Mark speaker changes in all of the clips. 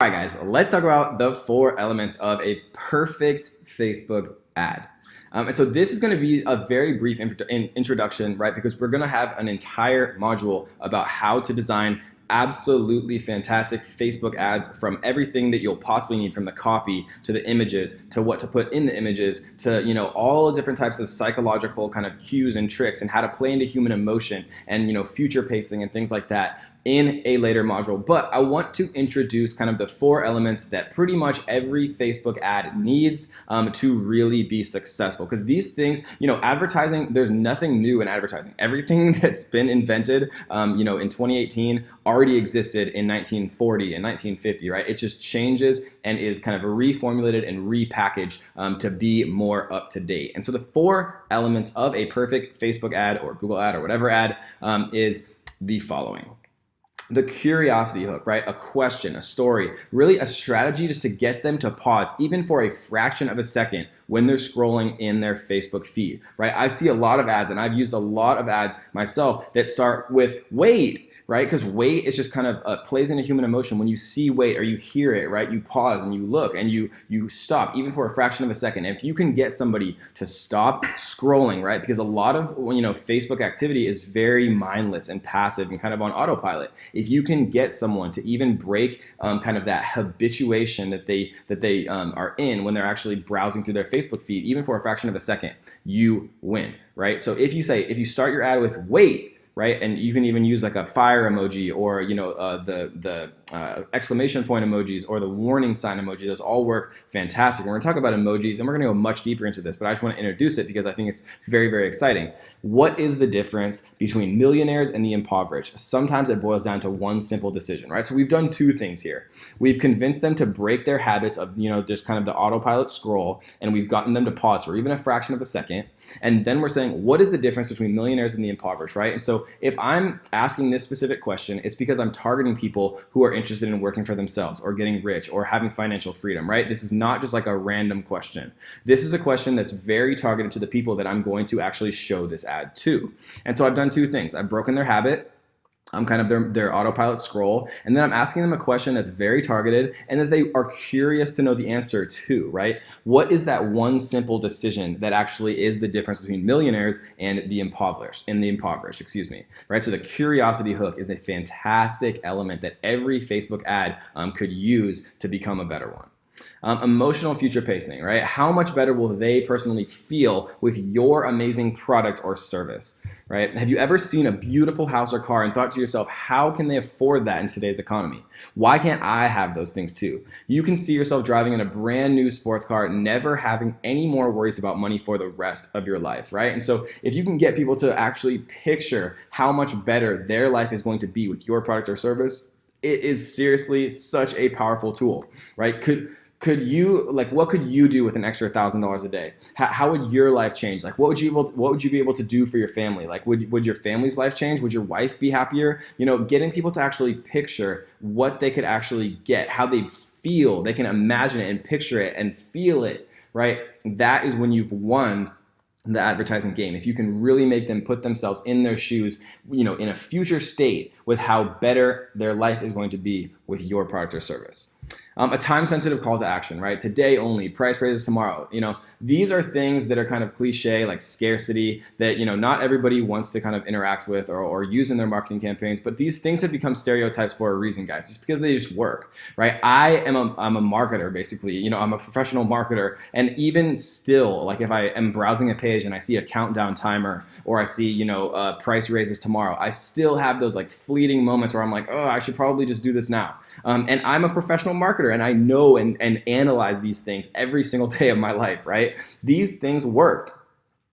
Speaker 1: All right, guys, let's talk about the 4 elements of a perfect Facebook ad. And so this is going to be a very brief introduction, right? Because we're going to have an entire module about how to design absolutely fantastic Facebook ads, from everything that you'll possibly need, from the copy to the images to what to put in the images to, all the different types of psychological kind of cues and tricks and how to play into human emotion and, future pacing and things like that in a later module. But I want to introduce kind of the 4 elements that pretty much every Facebook ad needs to really be successful. Because these things, advertising, there's nothing new in advertising. Everything that's been invented, in 2018 already existed in 1940 and 1950, right? It just changes and is kind of reformulated and repackaged to be more up to date. And so the 4 elements of a perfect Facebook ad or Google ad or whatever ad is the following. The curiosity hook, right? A question, a story, really a strategy just to get them to pause even for a fraction of a second when they're scrolling in their Facebook feed, right? I see a lot of ads, and I've used a lot of ads myself that start with wait, right? Because wait is just kind of plays into human emotion. When you see wait or you hear it, right? You pause and you look and you stop even for a fraction of a second. And if you can get somebody to stop scrolling, right? Because a lot of Facebook activity is very mindless and passive and kind of on autopilot. If you can get someone to even break kind of that habituation that they are in when they're actually browsing through their Facebook feed, even for a fraction of a second, you win, right? So if you start your ad with wait, right? And you can even use like a fire emoji or the exclamation point emojis or the warning sign emoji. Those all work fantastic. We're going to talk about emojis, and we're going to go much deeper into this, but I just want to introduce it because I think it's very, very exciting. What is the difference between millionaires and the impoverished? Sometimes it boils down to one simple decision, right? So we've done 2 things here. We've convinced them to break their habits of, just kind of the autopilot scroll, and we've gotten them to pause for even a fraction of a second. And then we're saying, what is the difference between millionaires and the impoverished, right? And so if I'm asking this specific question, it's because I'm targeting people who are interested in working for themselves or getting rich or having financial freedom, right? This is not just like a random question. This is a question that's very targeted to the people that I'm going to actually show this ad to. And so I've done 2 things. I've broken their habit. I'm kind of their autopilot scroll, and then I'm asking them a question that's very targeted and that they are curious to know the answer to, right? What is that one simple decision that actually is the difference between millionaires and the impoverished, excuse me, right? So the curiosity hook is a fantastic element that every Facebook ad could use to become a better one. Emotional future pacing, right? How much better will they personally feel with your amazing product or service, right? Have you ever seen a beautiful house or car and thought to yourself, how can they afford that in today's economy? Why can't I have those things too? You can see yourself driving in a brand new sports car, never having any more worries about money for the rest of your life, right? And so if you can get people to actually picture how much better their life is going to be with your product or service, it is seriously such a powerful tool, right? Could you, what could you do with an extra $1,000 a day? How would your life change? What would you be able to do for your family? Would your family's life change? Would your wife be happier? Getting people to actually picture what they could actually get, how they feel, they can imagine it and picture it and feel it, right? That is when you've won the advertising game. If you can really make them put themselves in their shoes, in a future state with how better their life is going to be with your product or service. A time-sensitive call to action, right? Today only, price raises tomorrow. These are things that are kind of cliche, like scarcity, that not everybody wants to kind of interact with or use in their marketing campaigns. But these things have become stereotypes for a reason, guys. It's because they just work, right? I'm a marketer, basically. I'm a professional marketer, and even still, if I am browsing a page and I see a countdown timer or I see price raises tomorrow, I still have those fleeting moments where I'm like, oh, I should probably just do this now. And I'm a professional marketer, and I know and analyze these things every single day of my life, right? These things work.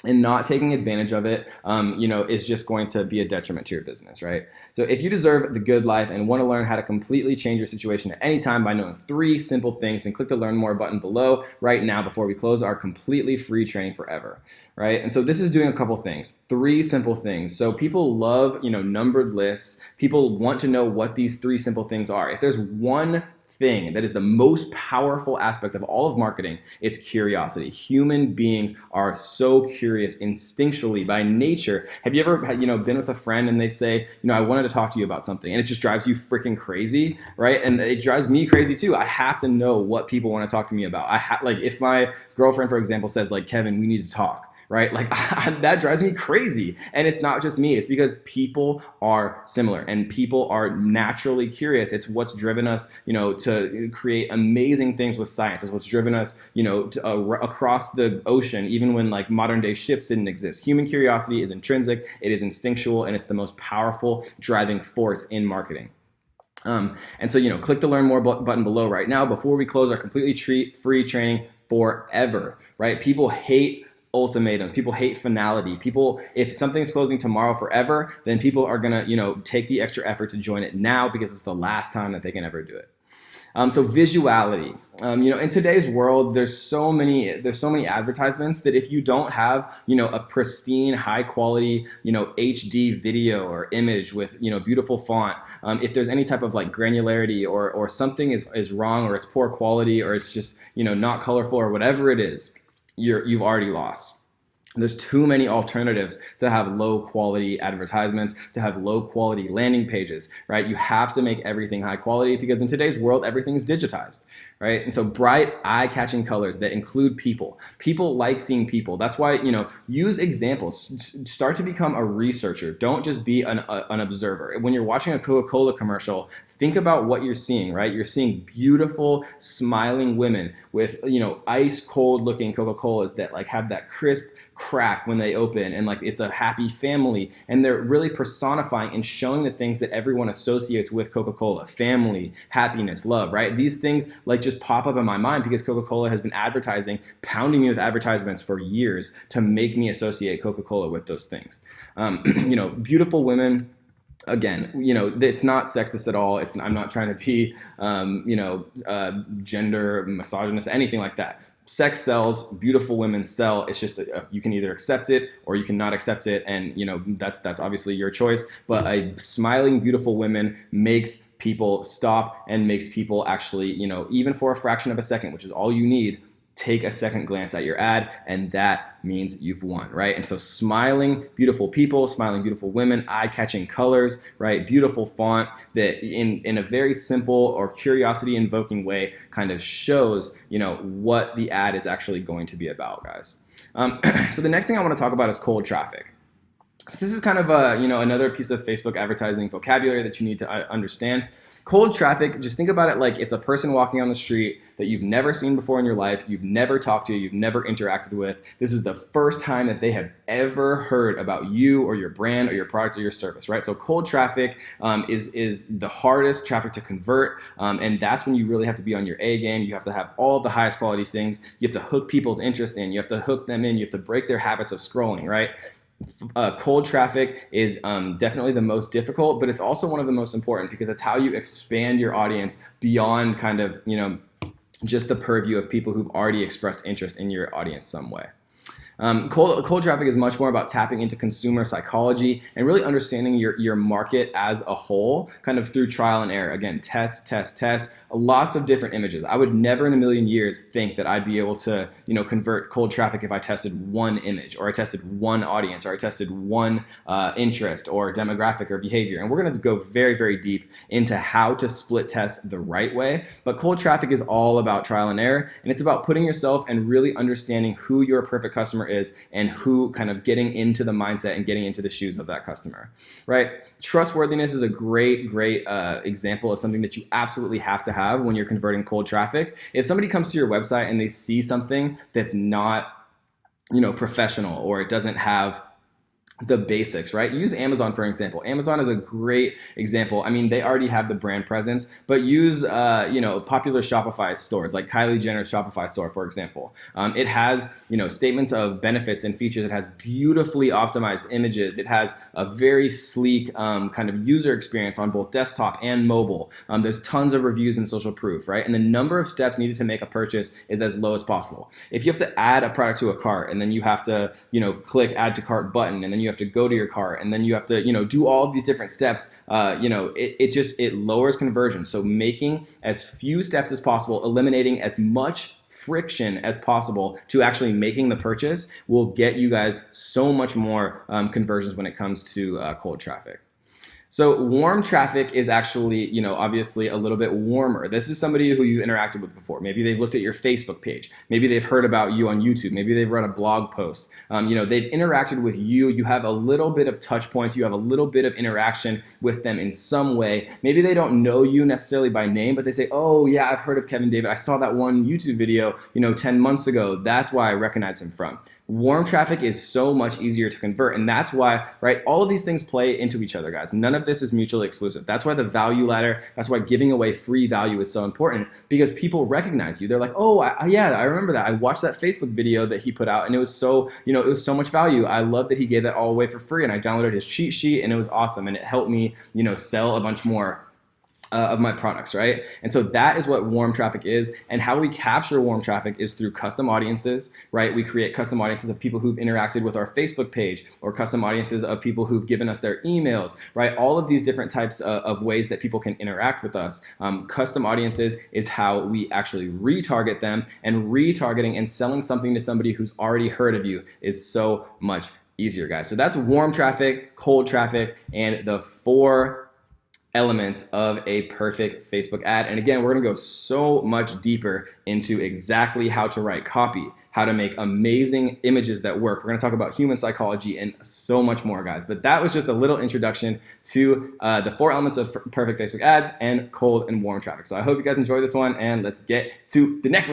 Speaker 1: And not taking advantage of it, is just going to be a detriment to your business, right? So if you deserve the good life and want to learn how to completely change your situation at any time by knowing 3 simple things, then click the Learn More button below right now before we close our completely free training forever, right? And so this is doing a couple things, 3 simple things. So people love, numbered lists. People want to know what these 3 simple things are. If there's one thing that is the most powerful aspect of all of marketing, it's curiosity. Human beings are so curious instinctually by nature. Have you ever been with a friend and they say, I wanted to talk to you about something, and it just drives you freaking crazy, right? And it drives me crazy too. I have to know what people want to talk to me about. Like if my girlfriend, for example, says like, Kevin, we need to talk. Right? Like that drives me crazy. And it's not just me. It's because people are similar and people are naturally curious. It's what's driven us, to create amazing things with science. It's what's driven us, across the ocean, even when like modern day ships didn't exist. Human curiosity is intrinsic, it is instinctual, and it's the most powerful driving force in marketing. And so, click the learn more button below right now before we close our completely free training forever, right? People hate ultimatum. People hate finality. People, if something's closing tomorrow forever, then people are gonna, take the extra effort to join it now because it's the last time that they can ever do it. So visuality, in today's world, there's so many advertisements that if you don't have, a pristine, high quality, HD video or image with, beautiful font, if there's any type of like granularity or something is wrong, or it's poor quality, or it's just, not colorful, or whatever it is, you've already lost. There's too many alternatives to have low quality advertisements, to have low quality landing pages, right? You have to make everything high quality because in today's world, everything is digitized, right? And so bright, eye-catching colors that include people. People like seeing people. That's why, use examples. Start to become a researcher. Don't just be an observer. When you're watching a Coca-Cola commercial, think about what you're seeing, right? You're seeing beautiful, smiling women with, ice cold looking Coca-Colas that like have that crisp crack when they open, and like it's a happy family, and they're really personifying and showing the things that everyone associates with Coca-Cola: family, happiness, love, right? These things like just pop up in my mind because Coca-Cola has been pounding me with advertisements for years to make me associate Coca-Cola with those things. Beautiful women. Again, it's not sexist at all. I'm not trying to be, gender misogynist, anything like that. Sex sells, beautiful women sell. It's just you can either accept it or you cannot accept it, and that's obviously your choice. But a smiling, beautiful woman makes people stop and makes people actually, even for a fraction of a second, which is all you need, take a second glance at your ad, and that means you've won, right? And so smiling, beautiful people, smiling, beautiful women, eye-catching colors, right? Beautiful font that in a very simple or curiosity-invoking way kind of shows, what the ad is actually going to be about, guys. So the next thing I want to talk about is cold traffic. So this is kind of another piece of Facebook advertising vocabulary that you need to understand. Cold traffic, just think about it like it's a person walking on the street that you've never seen before in your life, you've never talked to, you've never interacted with. This is the first time that they have ever heard about you or your brand or your product or your service, right? So cold traffic is the hardest traffic to convert, and that's when you really have to be on your A game. You have to have all of the highest quality things. You have to hook people's interest in. You have to hook them in. You have to break their habits of scrolling, right? Cold traffic is definitely the most difficult, but it's also one of the most important because it's how you expand your audience beyond kind of, just the purview of people who've already expressed interest in your audience some way. Cold traffic is much more about tapping into consumer psychology and really understanding your market as a whole, kind of through trial and error. Again, test, lots of different images. I would never in a million years think that I'd be able to, convert cold traffic if I tested one image, or I tested one audience, or I tested one interest or demographic or behavior. And we're going to go very, very deep into how to split test the right way. But cold traffic is all about trial and error, and it's about putting yourself and really understanding who your perfect customer is and who kind of getting into the mindset and getting into the shoes of that customer, right? Trustworthiness is a great example of something that you absolutely have to have when you're converting cold traffic. If somebody comes to your website and they see something that's not, professional, or it doesn't have the basics, right? Use Amazon for example. Amazon is a great example. I mean, they already have the brand presence, but use, popular Shopify stores like Kylie Jenner's Shopify store, for example. It has, statements of benefits and features. It has beautifully optimized images. It has a very sleek kind of user experience on both desktop and mobile. There's tons of reviews and social proof, right? And the number of steps needed to make a purchase is as low as possible. If you have to add a product to a cart and then you have to, click add to cart button, and then you you have to go to your cart, and then you have to, do all of these different steps. It lowers conversion. So making as few steps as possible, eliminating as much friction as possible to actually making the purchase will get you guys so much more conversions when it comes to cold traffic. So warm traffic is actually, obviously a little bit warmer. This is somebody who you interacted with before. Maybe they've looked at your Facebook page. Maybe they've heard about you on YouTube. Maybe they've read a blog post. They've interacted with you. You have a little bit of touch points. You have a little bit of interaction with them in some way. Maybe they don't know you necessarily by name, but they say, oh yeah, I've heard of Kevin David. I saw that one YouTube video, 10 months ago. That's why I recognize him from. Warm traffic is so much easier to convert, and that's why, right, all of these things play into each other, guys. None of this is mutually exclusive. That's why the value ladder, that's why giving away free value is so important, because people recognize you. They're like, oh, yeah, I remember that. I watched that Facebook video that he put out, and it was so, it was so much value. I love that he gave that all away for free, and I downloaded his cheat sheet, and it was awesome, and it helped me, sell a bunch more of my products, right? And so that is what warm traffic is, and how we capture warm traffic is through custom audiences, right? We create custom audiences of people who've interacted with our Facebook page, or custom audiences of people who've given us their emails, right? All of these different types of ways that people can interact with us. Custom audiences is how we actually retarget them, and retargeting and selling something to somebody who's already heard of you is so much easier, guys. So that's warm traffic, cold traffic, and the 4 elements of a perfect Facebook ad. And again, we're gonna go so much deeper into exactly how to write copy, how to make amazing images that work. We're gonna talk about human psychology and so much more, guys. But that was just a little introduction to the 4 elements of perfect Facebook ads and cold and warm traffic. So I hope you guys enjoyed this one, and let's get to the next one.